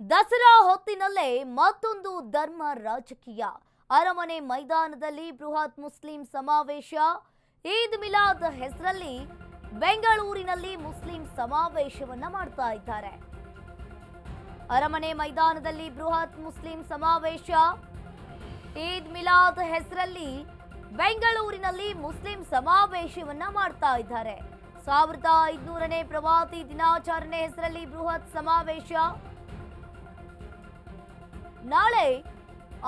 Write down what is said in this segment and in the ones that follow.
ದಸರಾ ಹೊತ್ತಿನಲ್ಲೇ ಮತ್ತೊಂದು ಧರ್ಮ ರಾಜಕೀಯ. ಅರಮನೆ ಮೈದಾನದಲ್ಲಿ ಬೃಹತ್ ಮುಸ್ಲಿಂ ಸಮಾವೇಶ. ಈದ್ ಮಿಲಾದ್ ಹೆಸರಲ್ಲಿ ಬೆಂಗಳೂರಿನಲ್ಲಿ ಮುಸ್ಲಿಂ ಸಮಾವೇಶವನ್ನ ಮಾಡ್ತಾ ಇದ್ದಾರೆ. ಅರಮನೆ ಮೈದಾನದಲ್ಲಿ ಬೃಹತ್ ಮುಸ್ಲಿಂ ಸಮಾವೇಶ. ಈದ್ ಮಿಲಾದ್ ಹೆಸರಲ್ಲಿ ಬೆಂಗಳೂರಿನಲ್ಲಿ ಮುಸ್ಲಿಂ ಸಮಾವೇಶವನ್ನ ಮಾಡ್ತಾ ಇದ್ದಾರೆ. 1500ನೇ ಪ್ರವಾದಿ ದಿನಾಚರಣೆ ಹೆಸರಲ್ಲಿ ಬೃಹತ್ ಸಮಾವೇಶ. ನಾಳೆ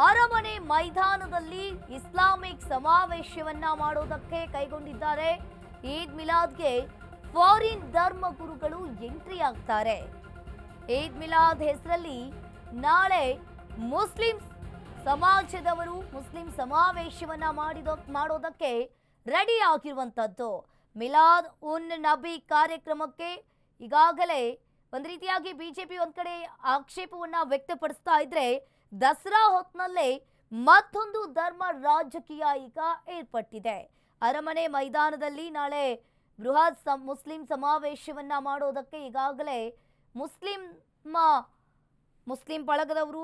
ಅರಮನೆ ಮೈದಾನದಲ್ಲಿ ಇಸ್ಲಾಮಿಕ್ ಸಮಾವೇಶವನ್ನ ಮಾಡೋದಕ್ಕೆ ಕೈಗೊಂಡಿದ್ದಾರೆ. ಈದ್ ಮಿಲಾದ್ಗೆ ಫಾರಿನ್ ಧರ್ಮ ಗುರುಗಳು ಎಂಟ್ರಿ ಆಗ್ತಾರೆ. ಈದ್ ಮಿಲಾದ್ ಹೆಸರಲ್ಲಿ ನಾಳೆ ಮುಸ್ಲಿಂ ಸಮಾಜದವರು ಮುಸ್ಲಿಂ ಸಮಾವೇಶವನ್ನ ಮಾಡೋದಕ್ಕೆ ರೆಡಿ ಆಗಿರುವಂತದ್ದು. ಮಿಲಾದ್ ಉನ್ ನಬಿ ಕಾರ್ಯಕ್ರಮಕ್ಕೆ ಈಗಾಗಲೇ ಒಂದು ರೀತಿಯಾಗಿ ಬಿಜೆಪಿ ಒಂದ್ ಕಡೆ ಆಕ್ಷೇಪವನ್ನ ವ್ಯಕ್ತಪಡಿಸ್ತಾ ಇದ್ರೆ, ದಸರಾ ಹೊತ್ತಿನಲ್ಲೇ ಮತ್ತೊಂದು ಧರ್ಮ ರಾಜಕೀಯ ಈಗ ಏರ್ಪಟ್ಟಿದೆ. ಅರಮನೆ ಮೈದಾನದಲ್ಲಿ ನಾಳೆ ಬೃಹತ್ ಮುಸ್ಲಿಂ ಸಮಾವೇಶವನ್ನ ಮಾಡೋದಕ್ಕೆ ಈಗಾಗಲೇ ಮುಸ್ಲಿಂ ಬಳಗದವರು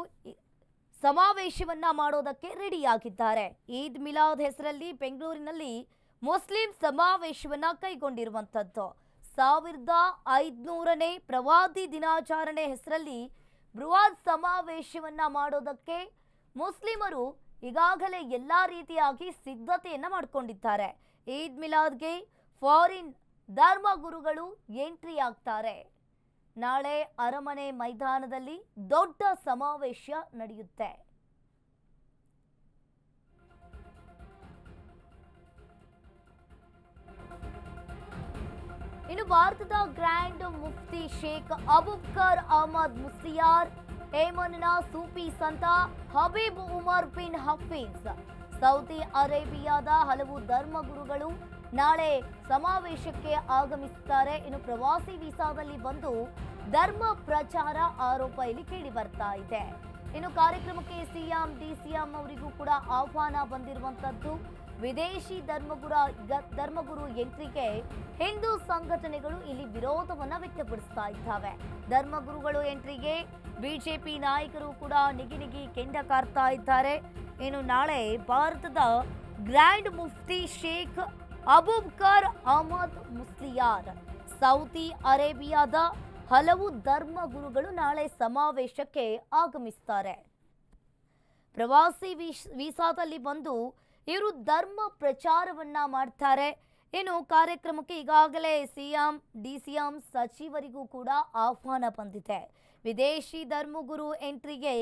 ಸಮಾವೇಶವನ್ನ ಮಾಡೋದಕ್ಕೆ ರೆಡಿಯಾಗಿದ್ದಾರೆ. ಈದ್ ಮಿಲಾದ್ ಹೆಸರಲ್ಲಿ ಬೆಂಗಳೂರಿನಲ್ಲಿ ಮುಸ್ಲಿಂ ಸಮಾವೇಶವನ್ನ ಕೈಗೊಂಡಿರುವಂತದ್ದು. 1500ನೇ ಪ್ರವಾದಿ ದಿನಾಚರಣೆ ಹೆಸರಲ್ಲಿ ಬೃಹತ್ ಸಮಾವೇಶವನ್ನ ಮಾಡೋದಕ್ಕೆ ಮುಸ್ಲಿಮರು ಈಗಾಗಲೇ ಎಲ್ಲಾ ರೀತಿಯಾಗಿ ಸಿದ್ಧತೆಯನ್ನ ಮಾಡಿಕೊಂಡಿದ್ದಾರೆ. ಈದ್ ಮಿಲಾದ್ಗೆ ಫಾರಿನ್ ಧರ್ಮ ಗುರುಗಳು ಎಂಟ್ರಿ ಆಗ್ತಾರೆ. ನಾಳೆ ಅರಮನೆ ಮೈದಾನದಲ್ಲಿ ದೊಡ್ಡ ಸಮಾವೇಶ ನಡೆಯುತ್ತೆ. ಇನ್ನು ಭಾರತದ ಗ್ರ್ಯಾಂಡ್ ಮುಫ್ತಿ ಶೇಖ್ ಅಬೂಬಕರ್ ಅಹಮದ್ ಮುಸ್ಲಿಯಾರ್, ಯೆಮನ್ನ ಸೂಫಿ ಸಂತ ಹಬೀಬ್ ಉಮರ್ ಬಿನ್ ಹಫೀಜ್, ಸೌದಿ ಅರೇಬಿಯಾದ ಹಲವು ಧರ್ಮಗುರುಗಳು ನಾಳೆ ಸಮಾವೇಶಕ್ಕೆ ಆಗಮಿಸುತ್ತಾರೆ. ಇನ್ನು ಪ್ರವಾಸಿ ವೀಸಾದಲ್ಲಿ ಬಂದು ಧರ್ಮ ಪ್ರಚಾರ ಆರೋಪ ಇಲ್ಲಿ ಕೇಳಿ ಬರ್ತಾ ಇದೆ. ಇನ್ನು ಕಾರ್ಯಕ್ರಮಕ್ಕೆ ಸಿಎಂ ಡಿಸಿಎಂ ಅವರಿಗೂ ಕೂಡ ಆಹ್ವಾನ ಬಂದಿರುವಂತದ್ದು. ವಿದೇಶಿ ಧರ್ಮಗುರು ಎಂಟ್ರಿಗೆ ಹಿಂದೂ ಸಂಘಟನೆಗಳು ಇಲ್ಲಿ ವಿರೋಧವನ್ನ ವ್ಯಕ್ತಪಡಿಸ್ತಾ ಇದ್ದಾವೆ. ಧರ್ಮಗುರುಗಳು ಎಂಟ್ರಿಗೆ ಬಿಜೆಪಿ ನಾಯಕರು ಕೂಡ ನಿಗಿ ಕೆಂಡ ಕಾರ್ತಾ ಇದ್ದಾರೆ. ಇನ್ನು ನಾಳೆ ಭಾರತದ ಗ್ರ್ಯಾಂಡ್ ಮುಫ್ತಿ ಶೇಖ್ ಅಬೂಬಕರ್ ಅಹಮದ್ ಮುಸ್ಲಿಯಾರ್, ಸೌದಿ ಅರೇಬಿಯಾದ ಹಲವು ಧರ್ಮ ಗುರುಗಳು ನಾಳೆ ಸಮಾವೇಶಕ್ಕೆ ಆಗಮಿಸುತ್ತಾರೆ. ಪ್ರವಾಸಿ ವೀಸಾದಲ್ಲಿ ಬಂದು ಇವರು ಧರ್ಮ ಪ್ರಚಾರವನ್ನ ಮಾಡ್ತಾರೆ. ಇನ್ನು ಕಾರ್ಯಕ್ರಮಕ್ಕೆ ಈಗಾಗಲೇ ಸಿಎಂ ಡಿಸಿಎಂ ಸಚಿವರಿಗೂ ಕೂಡ ಆಹ್ವಾನ ಬಂದಿದೆ. ವಿದೇಶಿ ಧರ್ಮಗುರು ಎಂಟ್ರಿಗೆ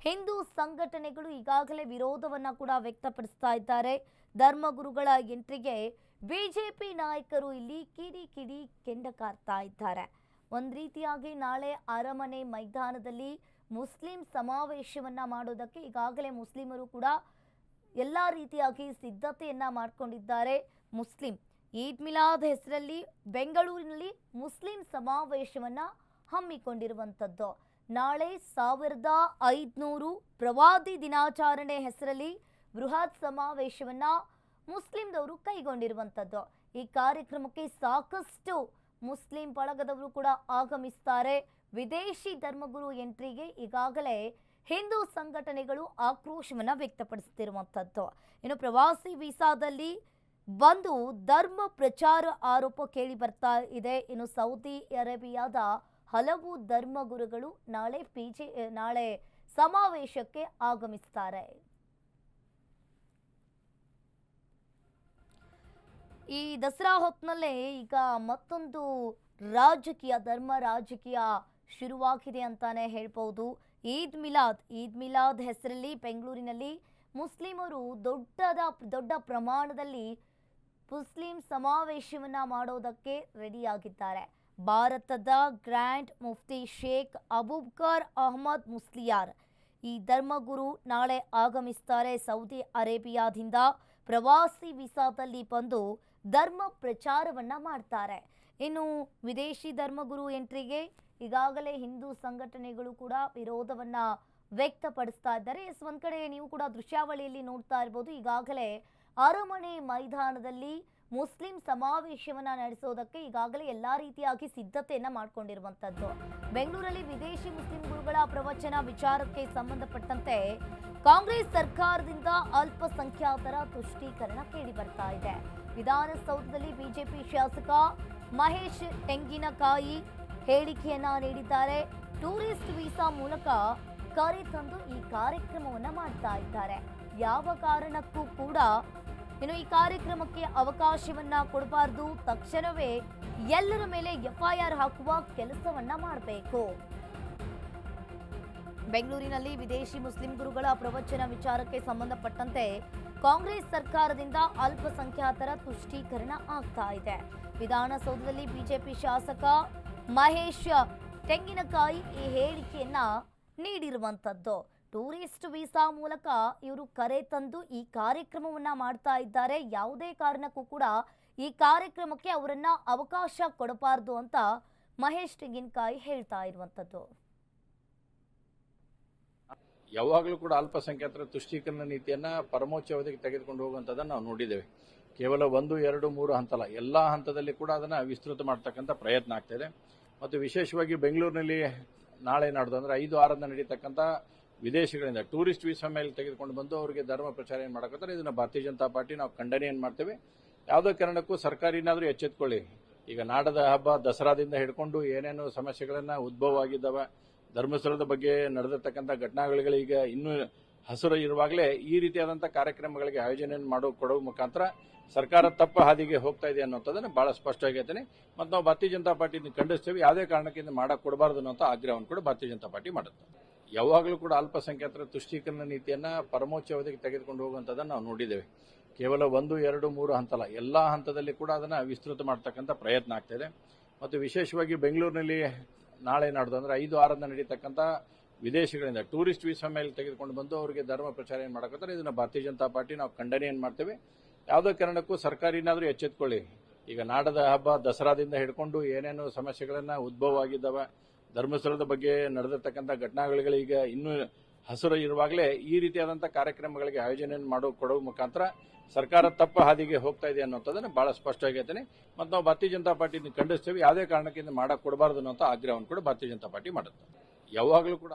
ಹಿಂದೂ ಸಂಘಟನೆಗಳು ಈಗಾಗಲೇ ವಿರೋಧವನ್ನ ಕೂಡ ವ್ಯಕ್ತಪಡಿಸ್ತಾ ಇದ್ದಾರೆ. ಧರ್ಮಗುರುಗಳ ಎಂಟ್ರಿಗೆ ಬಿಜೆಪಿ ನಾಯಕರು ಇಲ್ಲಿ ಕಿಡಿ ಕೆಂಡ ಕಾರ್ತಾ ಇದ್ದಾರೆ. ಒಂದು ರೀತಿಯಾಗಿ ನಾಳೆ ಅರಮನೆ ಮೈದಾನದಲ್ಲಿ ಮುಸ್ಲಿಂ ಸಮಾವೇಶವನ್ನ ಮಾಡೋದಕ್ಕೆ ಈಗಾಗಲೇ ಮುಸ್ಲಿಮರು ಕೂಡ ಎಲ್ಲ ರೀತಿಯಾಗಿ ಸಿದ್ಧತೆಯನ್ನ ಮಾಡಿಕೊಂಡಿದ್ದಾರೆ. ಮುಸ್ಲಿಂ ಈದ್ ಮಿಲಾದ್ ಹೆಸರಲ್ಲಿ ಬೆಂಗಳೂರಿನಲ್ಲಿ ಮುಸ್ಲಿಂ ಸಮಾವೇಶವನ್ನ ಹಮ್ಮಿಕೊಂಡಿರುವಂಥದ್ದು. ನಾಳೆ 1500 ಪ್ರವಾದಿ ದಿನಾಚರಣೆ ಹೆಸರಲ್ಲಿ ಬೃಹತ್ ಸಮಾವೇಶವನ್ನ ಮುಸ್ಲಿಂದವರು ಕೈಗೊಂಡಿರುವಂಥದ್ದು. ಈ ಕಾರ್ಯಕ್ರಮಕ್ಕೆ ಸಾಕಷ್ಟು ಮುಸ್ಲಿಂ ಬಳಗದವರು ಕೂಡ ಆಗಮಿಸ್ತಾರೆ. ವಿದೇಶಿ ಧರ್ಮಗುರು ಎಂಟ್ರಿಗೆ ಈಗಾಗಲೇ ಹಿಂದೂ ಸಂಘಟನೆಗಳು ಆಕ್ರೋಶವನ್ನ ವ್ಯಕ್ತಪಡಿಸುತ್ತಿರುವಂಥದ್ದು. ಇನ್ನು ಪ್ರವಾಸಿ ವೀಸಾದಲ್ಲಿ ಬಂದು ಧರ್ಮ ಪ್ರಚಾರ ಆರೋಪ ಕೇಳಿ ಬರ್ತಾ ಇದೆ. ಇನ್ನು ಸೌದಿ ಅರೇಬಿಯಾದ ಹಲವು ಧರ್ಮಗುರುಗಳು ನಾಳೆ ಸಮಾವೇಶಕ್ಕೆ ಆಗಮಿಸುತ್ತಾರೆ. ಈ ದಸರಾ ಹೊತ್ತಿನಲ್ಲೇ ಈಗ ಮತ್ತೊಂದು ಧರ್ಮ ರಾಜಕೀಯ ಶುರುವಾಗಿದೆ ಅಂತಾನೆ ಹೇಳ್ಬಹುದು. ಈದ್ ಮಿಲಾದ್ ಹೆಸರಲ್ಲಿ ಬೆಂಗಳೂರಿನಲ್ಲಿ ಮುಸ್ಲಿಮರು ದೊಡ್ಡ ಪ್ರಮಾಣದಲ್ಲಿ ಮುಸ್ಲಿಂ ಸಮಾವೇಶವನ್ನ ಮಾಡೋದಕ್ಕೆ ರೆಡಿಯಾಗಿದ್ದಾರೆ. ಭಾರತದ ಗ್ರ್ಯಾಂಡ್ ಮುಫ್ತಿ ಶೇಖ್ ಅಬೂಬಕರ್ ಅಹಮದ್ ಮುಸ್ಲಿಯಾರ್, ಈ ಧರ್ಮಗುರು ನಾಳೆ ಆಗಮಿಸುತ್ತಾರೆ. ಸೌದಿ ಅರೇಬಿಯಾದಿಂದ ಪ್ರವಾಸಿ ವೀಸಾದಲ್ಲಿ ಬಂದು ಧರ್ಮ ಪ್ರಚಾರವನ್ನ ಮಾಡ್ತಾರೆ. ಇನ್ನು ವಿದೇಶಿ ಧರ್ಮಗುರು ಎಂಟ್ರಿಗೆ ಈಗಾಗಲೇ ಹಿಂದೂ ಸಂಘಟನೆಗಳು ಕೂಡ ವಿರೋಧವನ್ನ ವ್ಯಕ್ತಪಡಿಸ್ತಾ ಇದ್ದಾರೆ. ಒಂದ್ ಕಡೆ ನೀವು ಕೂಡ ದೃಶ್ಯಾವಳಿಯಲ್ಲಿ ನೋಡ್ತಾ ಇರಬಹುದು, ಈಗಾಗಲೇ ಅರಮನೆ ಮೈದಾನದಲ್ಲಿ ಮುಸ್ಲಿಂ ಸಮಾವೇಶವನ್ನ ನಡೆಸೋದಕ್ಕೆ ಈಗಾಗಲೇ ಎಲ್ಲಾ ರೀತಿಯಾಗಿ ಸಿದ್ಧತೆಯನ್ನ ಮಾಡಿಕೊಂಡಿರುವಂತದ್ದು. ಬೆಂಗಳೂರಲ್ಲಿ ವಿದೇಶಿ ಮುಸ್ಲಿಂ ಗುರುಗಳ ಪ್ರವಚನ ವಿಚಾರಕ್ಕೆ ಸಂಬಂಧಪಟ್ಟಂತೆ ಕಾಂಗ್ರೆಸ್ ಸರ್ಕಾರದಿಂದ ಅಲ್ಪಸಂಖ್ಯಾತರ ತುಷ್ಟೀಕರಣ ಕೇಳಿ ಬರ್ತಾ ಇದೆ. ವಿಧಾನಸೌಧದಲ್ಲಿ ಬಿಜೆಪಿ ಶಾಸಕ ಮಹೇಶ್ ತೆಂಗಿನಕಾಯಿ ಹೇಳಿಕೆಯನ್ನ ನೀಡಿದ್ದಾರೆ. ಟೂರಿಸ್ಟ್ ವೀಸಾ ಮೂಲಕ ಕರೆ ತಂದು ಈ ಕಾರ್ಯಕ್ರಮವನ್ನ ಮಾಡ್ತಾ ಇದ್ದಾರೆ. ಯಾವ ಕಾರಣಕ್ಕೂ ಕೂಡ ಈ ಕಾರ್ಯಕ್ರಮಕ್ಕೆ ಅವಕಾಶವನ್ನ ಕೊಡಬಾರ್ದು, ತಕ್ಷಣವೇ ಎಲ್ಲರ ಮೇಲೆ ಎಫ್ಐಆರ್ ಹಾಕುವ ಕೆಲಸವನ್ನ ಮಾಡಬೇಕು. ಬೆಂಗಳೂರಿನಲ್ಲಿ ವಿದೇಶಿ ಮುಸ್ಲಿಂ ಗುರುಗಳ ಪ್ರವಚನ ವಿಚಾರಕ್ಕೆ ಸಂಬಂಧಪಟ್ಟಂತೆ ಕಾಂಗ್ರೆಸ್ ಸರ್ಕಾರದಿಂದ ಅಲ್ಪಸಂಖ್ಯಾತರ ತುಷ್ಟೀಕರಣ ಆಗ್ತಾ ಇದೆ. ವಿಧಾನಸೌಧದಲ್ಲಿ ಬಿಜೆಪಿ ಶಾಸಕ ಮಹೇಶ್ ತೆಂಗಿನಕಾಯಿ ಈ ಹೇಳಿಕೆಯನ್ನ ನೀಡಿರುವಂತದ್ದು. ಟೂರಿಸ್ಟ್ ವೀಸಾ ಮೂಲಕ ಇವರು ಕರೆ ತಂದು ಈ ಕಾರ್ಯಕ್ರಮವನ್ನ ಮಾಡ್ತಾ ಇದ್ದಾರೆ. ಯಾವುದೇ ಕಾರಣಕ್ಕೂ ಕೂಡ ಈ ಕಾರ್ಯಕ್ರಮಕ್ಕೆ ಅವರನ್ನ ಅವಕಾಶ ಕೊಡಬಾರ್ದು ಅಂತ ಮಹೇಶ್ ತೆಂಗಿನಕಾಯಿ ಹೇಳ್ತಾ ಇರುವಂತದ್ದು. ಯಾವಾಗಲೂ ಕೂಡ ಅಲ್ಪಸಂಖ್ಯಾತರ ತುಷ್ಟೀಕರಣ ನೀತಿಯನ್ನ ಪರಮೋಚ್ಚ ಅವಧಿಗೆ ತೆಗೆದುಕೊಂಡು ಹೋಗುವಂಥದ್ದನ್ನು ನಾವು ನೋಡಿದ್ದೇವೆ. ಕೇವಲ 1, 2, 3 ಹಂತ ಅಲ್ಲ, ಎಲ್ಲ ಹಂತದಲ್ಲಿ ಕೂಡ ಅದನ್ನು ವಿಸ್ತೃತ ಮಾಡ್ತಕ್ಕಂಥ ಪ್ರಯತ್ನ ಆಗ್ತಾಯಿದೆ. ಮತ್ತು ವಿಶೇಷವಾಗಿ ಬೆಂಗಳೂರಿನಲ್ಲಿ ನಾಳೆ ನಾಡ್ದು ಅಂದರೆ 5, 6 ನಡೀತಕ್ಕಂಥ ವಿದೇಶಗಳಿಂದ ಟೂರಿಸ್ಟ್ ವೀಸಾ ಮೇಲೆ ತೆಗೆದುಕೊಂಡು ಬಂದು ಅವರಿಗೆ ಧರ್ಮ ಪ್ರಚಾರ ಏನು ಮಾಡಕತ್ತಾರೆ, ಇದನ್ನು ಭಾರತೀಯ ಜನತಾ ಪಾರ್ಟಿ ನಾವು ಖಂಡನೆಯನ್ನು ಮಾಡ್ತೇವೆ. ಯಾವುದೋ ಕಾರಣಕ್ಕೂ ಸರ್ಕಾರಿನಾದರೂ ಎಚ್ಚೆತ್ಕೊಳ್ಳಿ. ಈಗ ನಾಡದ ಹಬ್ಬ ದಸರಾದಿಂದ ಹಿಡ್ಕೊಂಡು ಏನೇನು ಸಮಸ್ಯೆಗಳನ್ನು ಉದ್ಭವ ಆಗಿದ್ದಾವೆ, ಧರ್ಮಸ್ಥಳದ ಬಗ್ಗೆ ನಡೆದಿರ್ತಕ್ಕಂಥ ಘಟನೆಗಳಿಗೆ ಇನ್ನೂ ಹಸಿರು ಇರುವಾಗಲೇ ಈ ರೀತಿಯಾದಂಥ ಕಾರ್ಯಕ್ರಮಗಳಿಗೆ ಆಯೋಜನೆಯನ್ನು ಕೊಡುವ ಮುಖಾಂತರ ಸರ್ಕಾರ ತಪ್ಪ ಹಾದಿಗೆ ಹೋಗ್ತಾ ಇದೆ ಅನ್ನೋಂಥದ್ದನ್ನು ಬಹಳ ಸ್ಪಷ್ಟವಾಗಿರ್ತೇನೆ. ಮತ್ತು ನಾವು ಭಾರತೀಯ ಜನತಾ ಪಾರ್ಟಿ ಖಂಡಿಸ್ತೇವೆ. ಯಾವುದೇ ಕಾರಣಕ್ಕೆ ಮಾಡಕ್ಕೆ ಕೊಡಬಾರ್ದು ಅನ್ನೋಂಥ ಆಗ್ರಹವನ್ನು ಕೂಡ ಭಾರತೀಯ ಜನತಾ ಪಾರ್ಟಿ ಮಾಡುತ್ತೆ. ಯಾವಾಗಲೂ ಕೂಡ ಅಲ್ಪಸಂಖ್ಯಾತರ ತುಷ್ಟೀಕರಣ ನೀತಿಯನ್ನ ಪರಮೋಚ್ಚ ಅವಧಿಗೆ ತೆಗೆದುಕೊಂಡು ಹೋಗುವಂಥದ್ದನ್ನು ನಾವು ನೋಡಿದ್ದೇವೆ. ಕೇವಲ 1, 2, 3 ಹಂತ ಅಲ್ಲ, ಎಲ್ಲ ಹಂತದಲ್ಲಿ ಕೂಡ ಅದನ್ನು ವಿಸ್ತೃತ ಮಾಡ್ತಕ್ಕಂಥ ಪ್ರಯತ್ನ ಆಗ್ತಾಯಿದೆ. ಮತ್ತು ವಿಶೇಷವಾಗಿ ಬೆಂಗಳೂರಿನಲ್ಲಿ ನಾಳೆ ನಾಡ್ದು ಅಂದರೆ 5, 6 ನಡೀತಕ್ಕಂಥ ವಿದೇಶಗಳಿಂದ ಟೂರಿಸ್ಟ್ ವೀಸಾ ಮೇಲೆ ತೆಗೆದುಕೊಂಡು ಬಂದು ಅವರಿಗೆ ಧರ್ಮ ಪ್ರಚಾರ ಏನು ಮಾಡಕತ್ತಾರೆ, ಇದನ್ನು ಭಾರತೀಯ ಜನತಾ ಪಾರ್ಟಿ ನಾವು ಖಂಡನೆಯನ್ನು ಮಾಡ್ತೇವೆ. ಯಾವುದೋ ಕಾರಣಕ್ಕೂ ಸರ್ಕಾರಿನಾದರೂ ಎಚ್ಚೆತ್ಕೊಳ್ಳಿ. ಈಗ ನಾಡದ ಹಬ್ಬ ದಸರಾದಿಂದ ಹಿಡ್ಕೊಂಡು ಏನೇನು ಸಮಸ್ಯೆಗಳನ್ನು ಉದ್ಭವ ಆಗಿದ್ದಾವೆ, ಧರ್ಮಸ್ಥಳದ ಬಗ್ಗೆ ನಡೆದಿರ್ತಕ್ಕಂಥ ಘಟನೆಗಳಿಗೆ ಇನ್ನೂ ಹಸಿರು ಇರುವಾಗಲೇ ಈ ರೀತಿಯಾದಂಥ ಕಾರ್ಯಕ್ರಮಗಳಿಗೆ ಆಯೋಜನೆಯನ್ನು ಕೊಡುವ ಮುಖಾಂತರ ಸರ್ಕಾರ ತಪ್ಪ ಹಾದಿಗೆ ಹೋಗ್ತಾ ಇದೆ ಅನ್ನೋಂಥದ್ದನ್ನು ಬಹಳ ಸ್ಪಷ್ಟವಾಗಿರ್ತೇನೆ. ಮತ್ತು ನಾವು ಭಾರತೀಯ ಜನತಾ ಪಾರ್ಟಿ ಖಂಡಿಸ್ತೇವೆ. ಯಾವುದೇ ಕಾರಣಕ್ಕೆ ಮಾಡಕ್ಕೆ ಕೊಡಬಾರ್ದು ಅನ್ನೋಂಥ ಆಗ್ರಹವನ್ನು ಕೂಡ ಭಾರತೀಯ ಜನತಾ ಪಾರ್ಟಿ ಮಾಡುತ್ತೆ. ಯಾವಾಗಲೂ ಕೂಡ